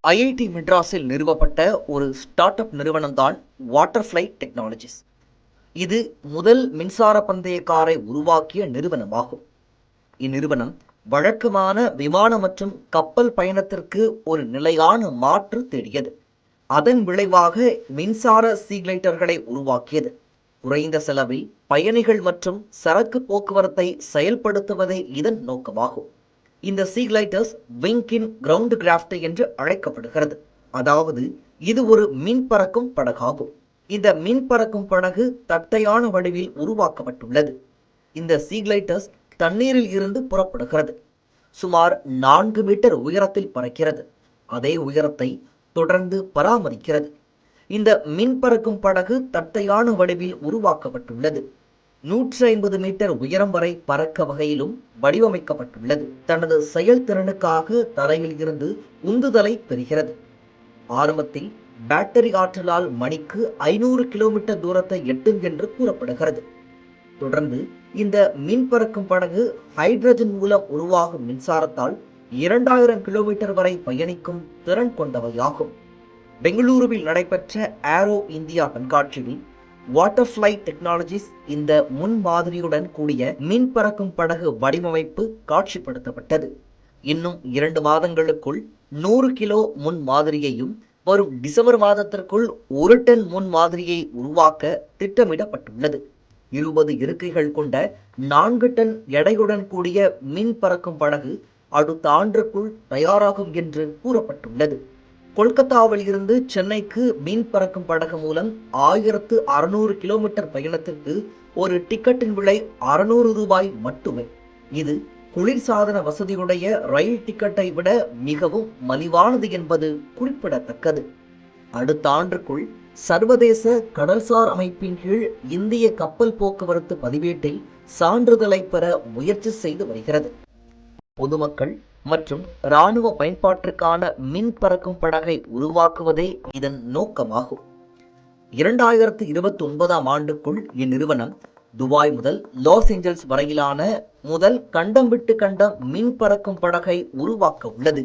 IIT மெட்ராஸில் நிறுவப்பட்ட ஒரு ஸ்டார்ட் அப் நிறுவனம்தான் வாட்டர்ஃப்ளை டெக்னாலஜிஸ். இது முதல் மின்சார பந்தய காரை உருவாக்கிய நிறுவனமாகும். இந்நிறுவனம் வழக்கமான விமான மற்றும் கப்பல் பயணத்திற்கு ஒரு நிலையான மாற்று தேடியது. அதன் விளைவாக மின்சார சீக்லைட்டர்களை உருவாக்கியது. குறைந்த செலவில் பயணிகள் மற்றும் சரக்கு போக்குவரத்தை செயல்படுத்துவதே இதன் நோக்கமாகும். இந்த சீக்லைட்டர்ஸ் விங்கின் கிரவுண்ட் கிராஃப்ட் என்று அழைக்கப்படுகிறது. அதாவது இது ஒரு மின் பறக்கும் படகாகும். இந்த மின் பறக்கும் படகு தட்டையான வடிவில் உருவாக்கப்பட்டுள்ளது. இந்த சீக்லைட்டர்ஸ் தண்ணீரில் இருந்து புறப்படுகிறது. சுமார் 4 மீட்டர் உயரத்தில் பறக்கிறது. அதே உயரத்தை தொடர்ந்து பராமரிக்கிறது. இந்த மின் பறக்கும் படகு தட்டையான வடிவில் உருவாக்கப்பட்டுள்ளது. 150 மீட்டர் உயரம் வரை பறக்க வகையிலும் வடிவமைக்கப்பட்டுள்ளது. தனது செயல்திறனுக்காக தரையில் இருந்து உந்துதலை பெறுகிறது. ஆரம்பத்தில் பேட்டரி ஆற்றலால் மணிக்கு 500 கிலோமீட்டர் தூரத்தை எட்டும் என்று கூறப்படுகிறது. தொடர்ந்து இந்த மின் பறக்கும் படகு ஹைட்ரஜன் மூலம் உருவாகும் மின்சாரத்தால் 2000 கிலோமீட்டர் வரை பயணிக்கும் திறன் கொண்டவையாகும். பெங்களூருவில் நடைபெற்ற ஏரோ இந்தியா கண்காட்சியில் வாட்டர்ஃப்ளை டெக்னாலஜிஸ் இந்த முன்மாதிரியுடன் கூடிய மின் பறக்கும் படகு வடிவமைப்பு காட்சிப்படுத்தப்பட்டது. இன்னும் 2 மாதங்களுக்குள் 100 கிலோ முன் மாதிரியையும் வரும் டிசம்பர் மாதத்திற்குள் 1 டன் முன் மாதிரியை உருவாக்க திட்டமிடப்பட்டுள்ளது. 20 இருக்கைகள் கொண்ட 4 டன் எடையுடன் கூடிய மின் பறக்கும் படகு அடுத்த ஆண்டுக்குள் தயாராகும் என்று கூறப்பட்டுள்ளது. கொல்கத்தாவில் இருந்து சென்னைக்கு மீன் பறக்கும் படகு மூலம் 1600 கிலோமீட்டர் பயணத்திற்கு ஒரு டிக்கெட்டின் விலை 600 ரூபாய் மட்டுமே. இது குளிர்சாதன வசதியுடைய ரயில் டிக்கெட்டை விட மிகவும் மலிவானது என்பது குறிப்பிடத்தக்கது. அடுத்த ஆண்டுக்குள் சர்வதேச கடல்சார் அமைப்பின் கீழ் இந்திய கப்பல் போக்குவரத்து பதிவேட்டில் சான்றிதழை பெற முயற்சி செய்து வருகிறது. பொதுமக்கள் மற்றும் இராணுவ பயன்பாட்டிற்கான மின் பறக்கும் படகை உருவாக்குவதே இதன் நோக்கமாகும். 2029ஆம் ஆண்டுக்குள் இந்நிறுவனம் துபாய் முதல் லாஸ் ஏஞ்சல்ஸ் வரையிலான முதல் கண்டம் விட்டு கண்டம் மின் பறக்கும் படகை உருவாக்க உள்ளது.